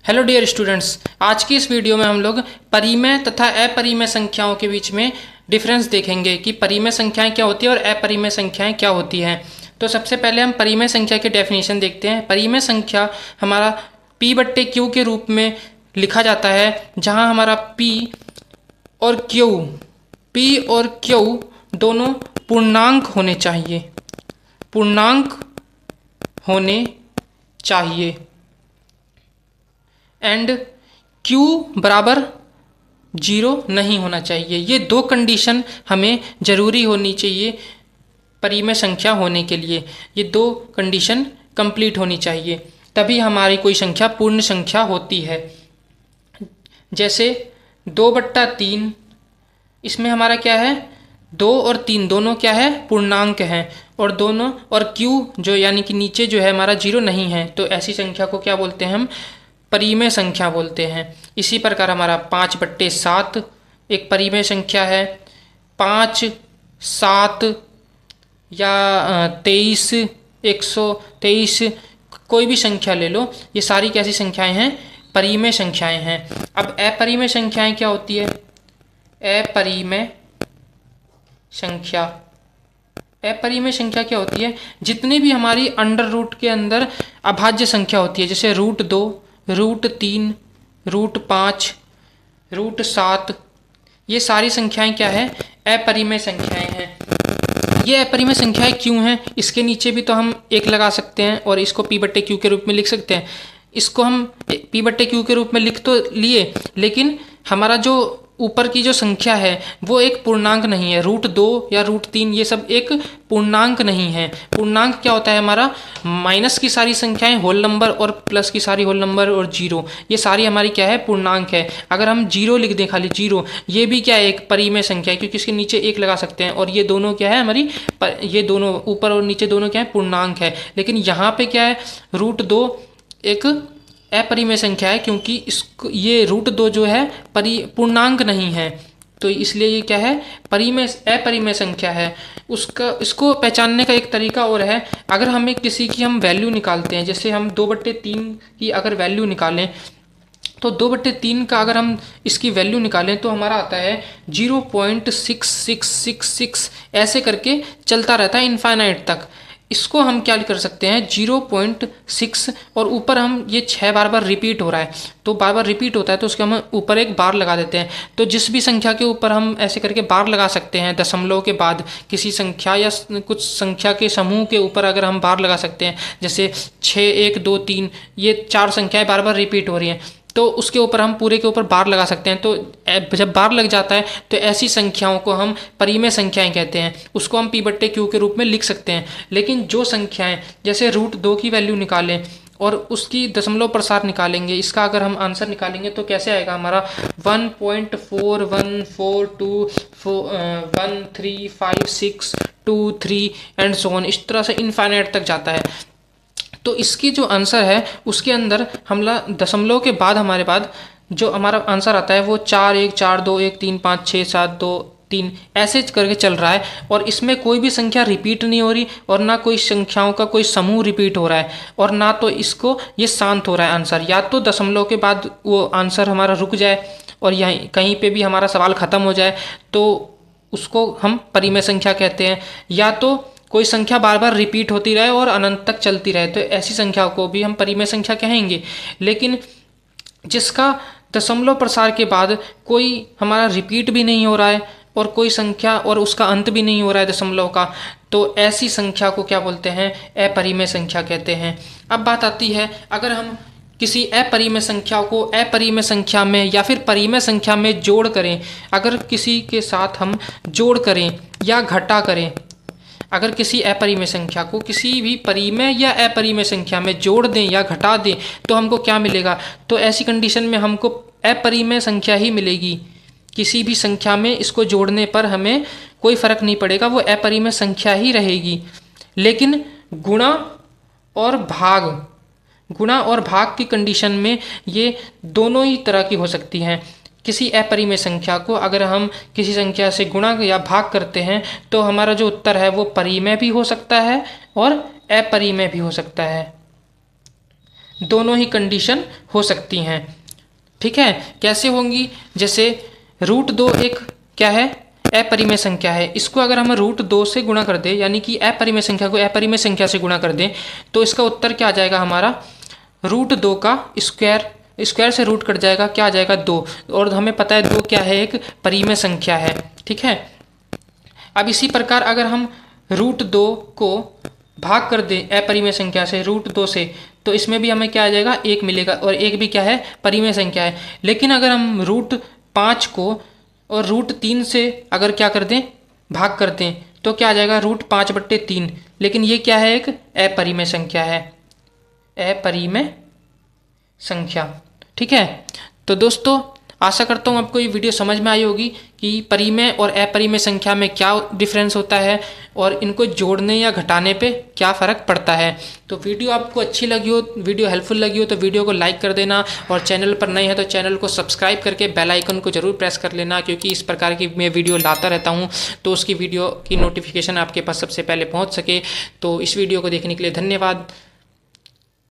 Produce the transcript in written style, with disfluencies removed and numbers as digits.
Hello dear students, आज की इस वीडियो में हम लोग परिमेय तथा अपरिमेय संख्याओं के बीच में डिफरेंस देखेंगे कि परिमेय संख्याएं क्या होती है और अपरिमेय संख्याएं क्या होती हैं। तो सबसे पहले हम परिमेय संख्या की डेफिनेशन देखते हैं। परिमेय संख्या हमारा P/Q के रूप में लिखा जाता है, जहां हमारा P और Q दोनों पूर्णांक होने चाहिए एंड Q बराबर 0 नहीं होना चाहिए। ये दो कंडीशन हमें ज़रूरी होनी चाहिए परिमेय संख्या होने के लिए। ये दो कंडीशन कंप्लीट होनी चाहिए, तभी हमारी कोई संख्या पूर्ण संख्या होती है। जैसे 2/3, इसमें हमारा क्या है, 2 और 3 दोनों क्या है, पूर्णांक हैं, और Q जो यानी कि नीचे जो है हमारा 0 नहीं है, तो ऐसी संख्या को क्या बोलते हैं, हम परिमेय संख्या बोलते हैं। इसी प्रकार हमारा 5/7 एक परिमेय संख्या है। 5, 7 या 23, 123 कोई भी संख्या ले लो, ये सारी कैसी संख्याएं हैं, परिमेय संख्याएं हैं। अब अपरिमेय संख्याएं क्या होती है? अपरिमेय संख्या क्या होती है? जितनी भी हमारी अंडर रूट के अंदर अभाज्य संख्या होती है, जैसे √2, √3, √5, √7, ये सारी संख्याएं क्या है, अपरिमेय संख्याएं हैं। ये अपरिमेय संख्याएं क्यों हैं? इसके नीचे भी तो हम 1 लगा सकते हैं और इसको P/Q के रूप में लिख सकते हैं। इसको हम P/Q के रूप में लिख तो लिए, लेकिन हमारा जो ऊपर की जो संख्या है वो एक पूर्णांक नहीं है। √2 या √3 ये सब एक पूर्णांक नहीं है। पूर्णांक क्या होता है हमारा, माइनस की सारी संख्याएं होल नंबर और प्लस की सारी होल नंबर और 0, ये सारी हमारी क्या है, पूर्णांक है। अगर हम 0 लिख दें, खाली 0, ये भी क्या है, एक परिमेय संख्या है, क्योंकि इसके नीचे 1 लगा सकते हैं, और ये दोनों क्या है हमारी, ये दोनों ऊपर और नीचे दोनों क्या है, पूर्णांक है। लेकिन यहाँ पे क्या है, √2 एक अपरिमेय संख्या है, क्योंकि इसको ये √2 जो है पूर्णांक नहीं है, तो इसलिए ये क्या है, अपरिमेय संख्या है। इसको पहचानने का एक तरीका और है। अगर हमें किसी की हम वैल्यू निकालते हैं, जैसे हम 2/3 की अगर वैल्यू निकालें, तो 2/3 का अगर हम इसकी वैल्यू निकालें तो हमारा आता है 0.6666, ऐसे करके चलता रहता है इनफाइनाइट तक। इसको हम क्या कर सकते हैं, 0.6, और ऊपर हम ये 6 बार रिपीट हो रहा है, तो बार रिपीट होता है, तो उसके हम ऊपर एक बार लगा देते हैं। तो जिस भी संख्या के ऊपर हम ऐसे करके बार लगा सकते हैं, दशमलव के बाद किसी संख्या या कुछ संख्या के समूह के ऊपर अगर हम बार लगा सकते हैं, जैसे 6, 1, 2, 3, ये 4 संख्याएं बार रिपीट हो रही हैं, तो उसके ऊपर हम पूरे के ऊपर बार लगा सकते हैं। तो जब बार लग जाता है तो ऐसी संख्याओं को हम परिमेय संख्याएं कहते हैं, उसको हम P/Q के रूप में लिख सकते हैं। लेकिन जो संख्याएं, जैसे √2 की वैल्यू निकालें और उसकी दशमलव प्रसार निकालेंगे, इसका अगर हम आंसर निकालेंगे तो कैसे आएगा हमारा, 1.4142135623 एंड सो ऑन, इस तरह से इनफाइनाइट तक जाता है। तो इसकी जो आंसर है उसके अंदर हमला दशमलव के बाद हमारे पास जो हमारा आंसर आता है वो 4, 1, 4, 2, 1, 3, 5, 6, 7, 2, 3 ऐसे करके चल रहा है, और इसमें कोई भी संख्या रिपीट नहीं हो रही, और ना कोई संख्याओं का कोई समूह रिपीट हो रहा है, और ना तो इसको ये शांत हो रहा है आंसर। या तो दशमलव के बाद वो आंसर हमारा रुक जाए और यहाँ कहीं पे भी हमारा सवाल ख़त्म हो जाए, तो उसको हम परिमेय संख्या कहते हैं। या तो कोई संख्या बार रिपीट होती रहे और अनंत तक चलती रहे, तो ऐसी संख्या को भी हम परिमेय संख्या कहेंगे। लेकिन जिसका दशमलव प्रसार के बाद कोई हमारा रिपीट भी नहीं हो रहा है और कोई संख्या और उसका अंत भी नहीं हो रहा है दशमलव का, तो ऐसी संख्या को क्या बोलते हैं, अपरिमेय संख्या कहते हैं। अब बात आती है, अगर हम किसी अपरिमेय संख्या को अपरिमेय संख्या में या फिर परिमेय संख्या में जोड़ करें, अगर किसी के साथ हम जोड़ करें या घटा करें, अगर किसी अपरिमेय संख्या को किसी भी परिमेय या अपरिमेय संख्या में जोड़ दें या घटा दें, तो हमको क्या मिलेगा, तो ऐसी कंडीशन में हमको अपरिमेय संख्या ही मिलेगी। किसी भी संख्या में इसको जोड़ने पर हमें कोई फर्क नहीं पड़ेगा, वो अपरिमेय संख्या ही रहेगी। लेकिन गुणा और भाग की कंडीशन में ये दोनों ही तरह की हो सकती हैं। किसी अपरिमेय संख्या को अगर हम किसी संख्या से गुणा या भाग करते हैं, तो हमारा जो उत्तर है वो परिमेय भी हो सकता है और अपरिमेय भी हो सकता है। दोनों ही कंडीशन हो सकती हैं। ठीक है, कैसे होंगी? जैसे √2 एक क्या है? अपरिमेय संख्या है। इसको अगर हम √2 से गुणा कर दें, यानी कि अपरिमेय संख्या को अपरिमेय संख्या से गुणा कर दें, तो इसका उत्तर क्या आ जाएगा हमारा? √2 का स्क्वायर, स्क्वायर से रूट कट जाएगा, क्या आ जाएगा? 2। और हमें पता है 2 क्या है? एक परिमेय संख्या है। ठीक है, अब इसी प्रकार अगर हम √2 को भाग कर दें अपरिमेय संख्या से, √2 से, तो इसमें भी हमें क्या आ जाएगा? 1 मिलेगा, और 1 भी क्या है? परिमेय संख्या है। लेकिन अगर हम √5 को और √3 से अगर क्या कर दें? भाग कर दें, तो क्या आ जाएगा? √5/3। लेकिन ये क्या है? एक अपरिमेय संख्या है, अपरिमेय संख्या। ठीक है, तो दोस्तों आशा करता हूँ आपको ये वीडियो समझ में आई होगी कि परिमेय और अपरिमेय संख्या में क्या डिफरेंस होता है और इनको जोड़ने या घटाने पे क्या फ़र्क पड़ता है। तो वीडियो आपको अच्छी लगी हो, वीडियो हेल्पफुल लगी हो, तो वीडियो को लाइक कर देना, और चैनल पर नए हैं तो चैनल को सब्सक्राइब करके बेल आइकन को जरूर प्रेस कर लेना, क्योंकि इस प्रकार की मैं वीडियो लाता रहता हूँ, तो उसकी वीडियो की नोटिफिकेशन आपके पास सबसे पहले पहुँच सके। तो इस वीडियो को देखने के लिए धन्यवाद।